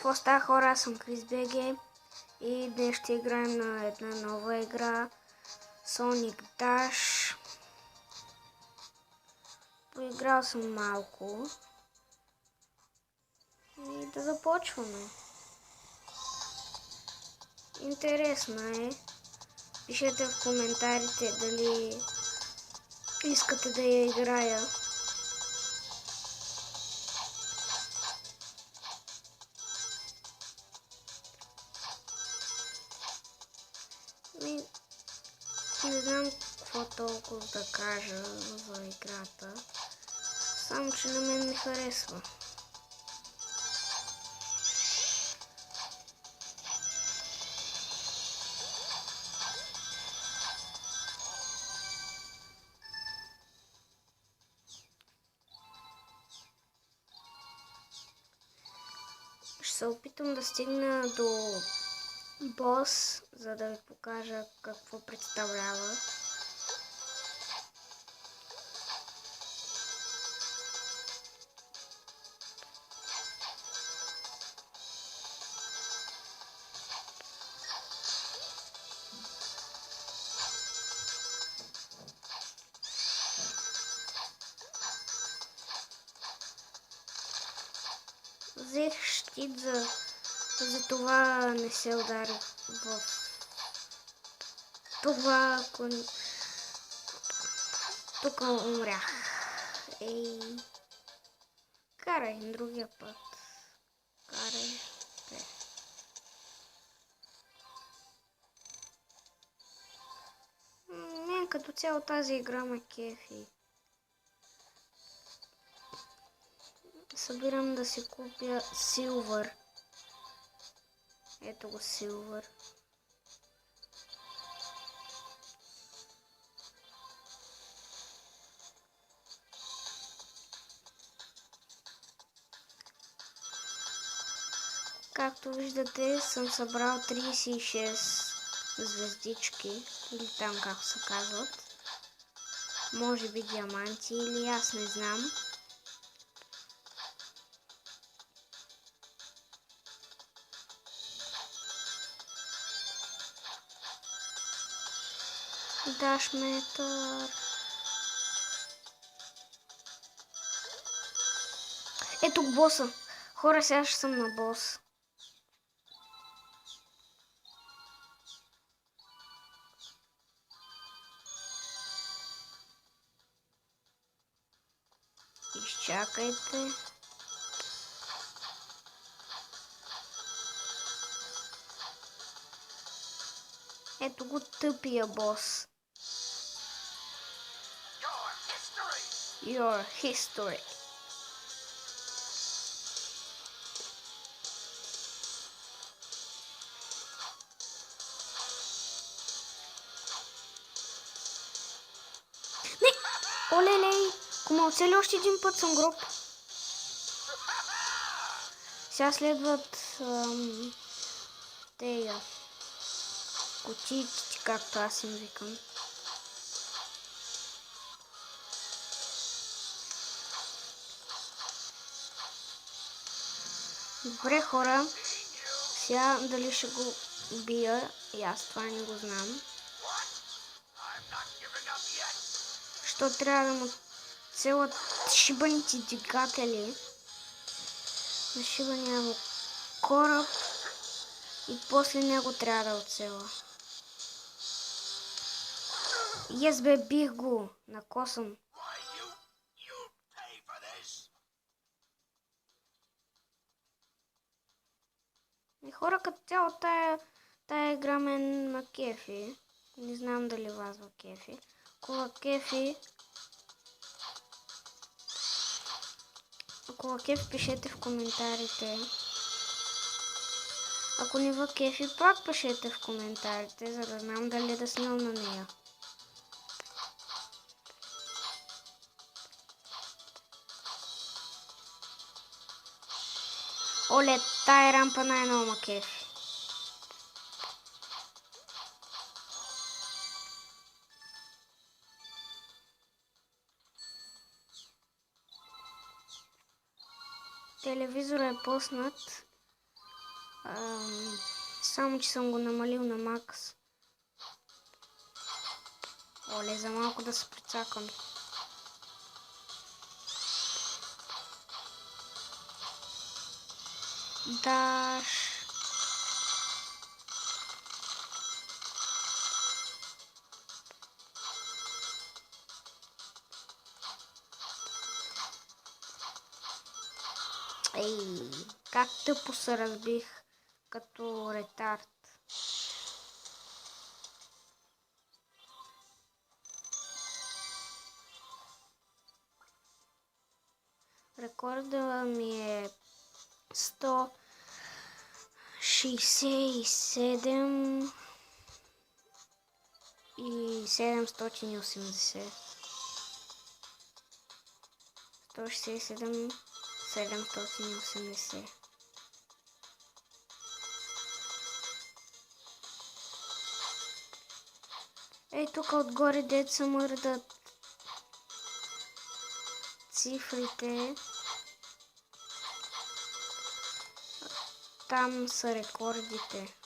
Какво става, хора? Аз съм ChrisBG и днес ще играем на една нова игра Sonic Dash. Поиграл съм малко и да започваме. Интересна е. Пишете в коментарите дали искате да я играя. Не знам какво толкова да кажа за играта, само че на мен ми харесва. Ще се опитам да стигна до бос, за да ви покажа какво представлява. Взех щит, за това не се ударих в това, тук умрях. Ей, карай другия път. Карай. Мен като цяло тази игра ме кефи. Събирам да си купя Silver. Ето го Silver. Както виждате, съм събрал 36 звездички, или там как се казват. Може би диаманти, или аз не знам. Даш метър. Ето боса. Хора, сега ще съм на бос. Изчакайте. Ето го тъпия бос. Your history. Не! Олелей! Кома оцели още един път съм гроб. Сега следват тея кутийките, както аз им викам. Добре, хора, сега дали ще го бия, и аз това не го знам. Що трябва да му целят шибаните двигатели, на шибания му кораб и после него трябва да оцела. Yes, бе, бих го, накосъм. И хора, като цяло тая игра мен ма кефи. Не знам дали вас ва кефи. Ако ва кефи, пишете в коментарите. Ако не ва кефи, пак пишете в коментарите, за да знам дали да смел на нея. Оле, тая рампа най-много ма кефи. Телевизора е пуснат Само че съм го намалил на макс. Оле, за малко да се прецакам. Даш. Ей, как тъпо се разбих като ретард. Рекорда ми е 167 и 780. 167 780. Ей, тук отгоре деца мърдат цифрите. Там са рекордите.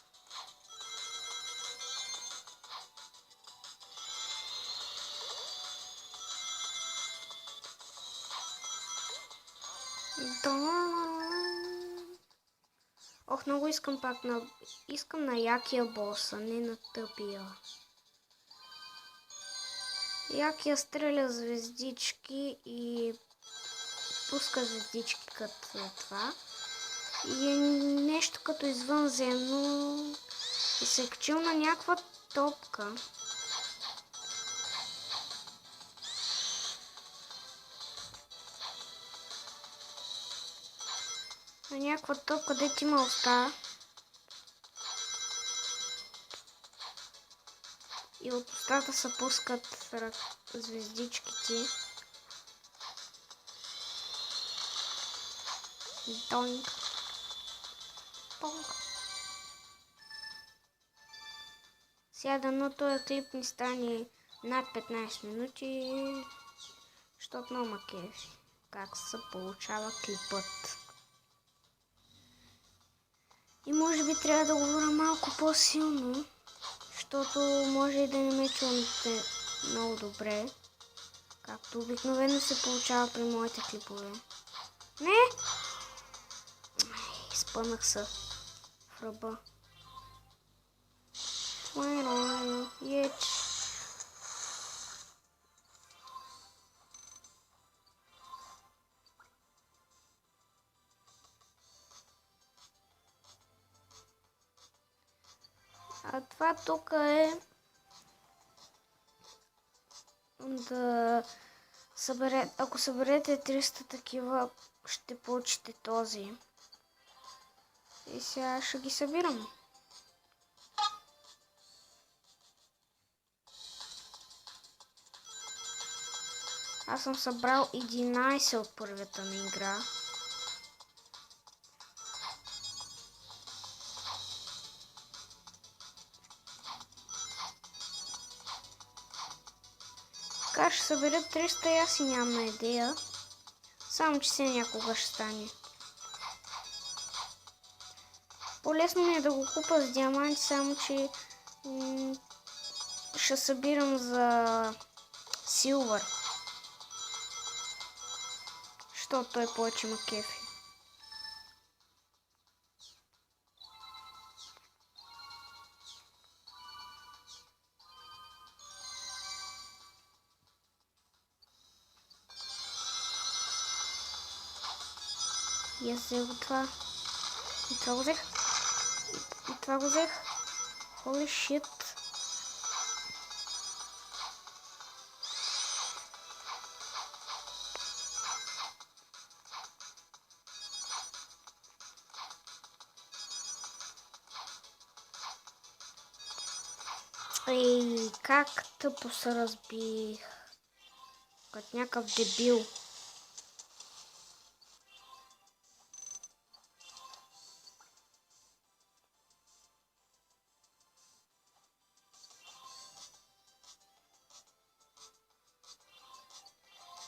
Ох, много искам пак на... Искам на якия боса, не на тъпия. Якия стреля звездички и пуска звездички като това. И е нещо като извънземно. И се е качил на някаква топка. На някаква топка, дето има уста. И от устата се пускат звездичките. Донк. Понк. Сега дано този клип ни стане над 15 минути, защото много ма кефи как се получава клипът. И може би трябва да говоря малко по-силно, защото може и да не ме чувате много добре, както обикновено се получава при моите клипове. Не! Изпънах се в ръба. Еч. А това тук е да съберете, ако съберете 300 такива, ще получите този. И сега ще ги събирам. Аз съм събрал 11 от първата ми игра. Как ще съберат 300, аз и нямам идея. Само че се някога ще стане. По-лесно ми е да го купа с диаманти, само че ще събирам за силвър. Защото той повече ма кефи. И аз взех това. И това го взех. И това го взех. Holy shit. Ей, как тъпо се разбих. Като някакъв дебил.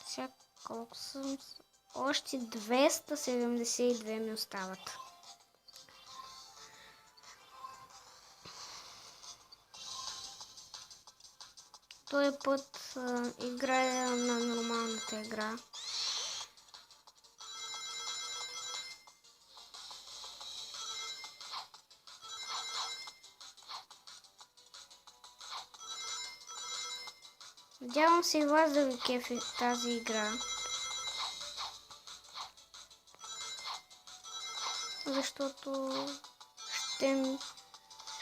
Сега колко съм... Още 272 ми остават. Този път играя на нормалната игра. Надявам се и вас да ви кефи тази игра. Защото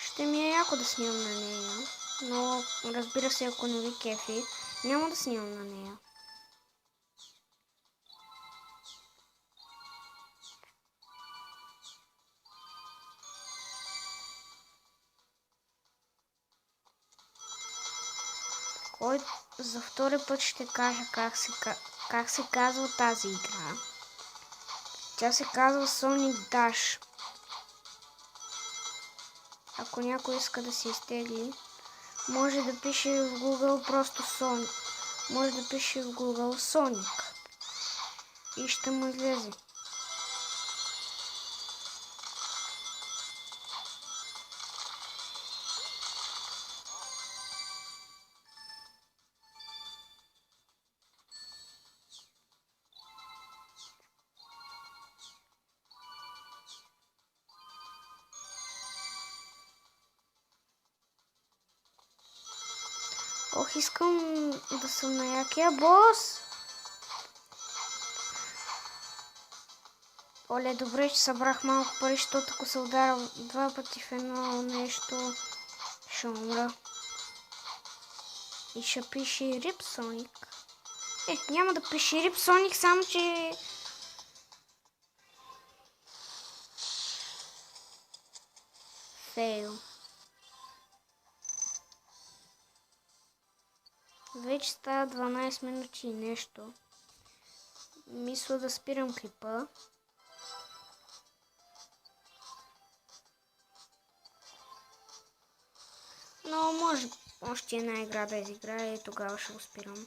ще ми е яко да снимам на нея. Но разбира се, ако не ви кефи, няма да снимам на нея. За втори път ще кажа как се казва тази игра. Тя се казва Sonic Dash. Ако някой иска да се изтегли, може да пише в Google просто Sonic. Може да пише в Google Sonic. И ще му излезе. Ох, искам да съм на якия бос. Оле, добре, че събрах малко пари, защото ако се ударя два пъти в едно нещо, ще умра. И ще пише Rip Sonic. Няма да пише Rip Sonic, само че... Фейл. Вече става 12 минути и нещо. Мисля да спирам клипа. Но може още една игра да изиграя и тогава ще го спирам.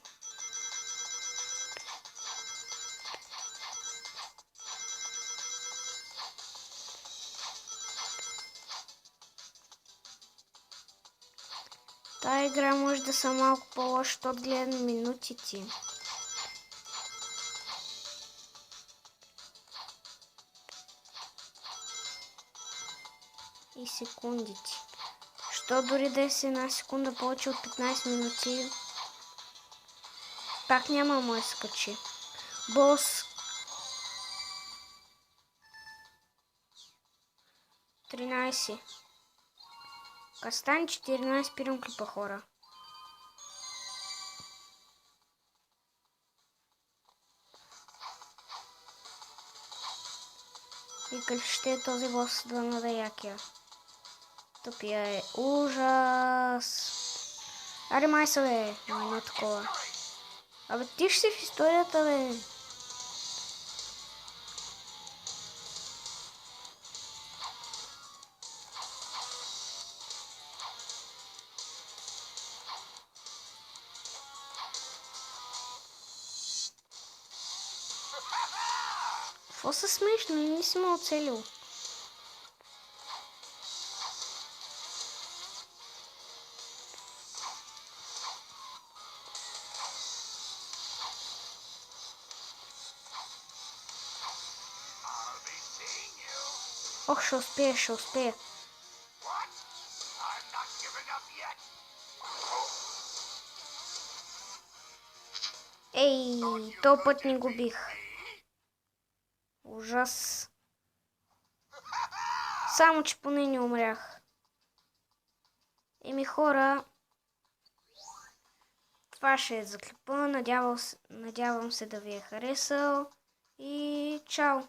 Тая игра може да са малко по-лоша, защото гледам минутите. И секундите. Що дори да е с една секунда повече от 15 минути, пак няма да се качи. Бос 13. Като стане 14, спирам клипа, хора. И къде ще е този бос да надеякия. Тъпия е ужас. Аре май са, бе, но такова. Абе ти ще си в историята, бе. Какво се смешно? Не си ме оцелил. Ох, ще успея, ще успея. Ей, този път не го бих. Ужас. Само, че поне не умрях. Еми хора, това ще е за клипа. Надявам се да ви е харесал. И чао!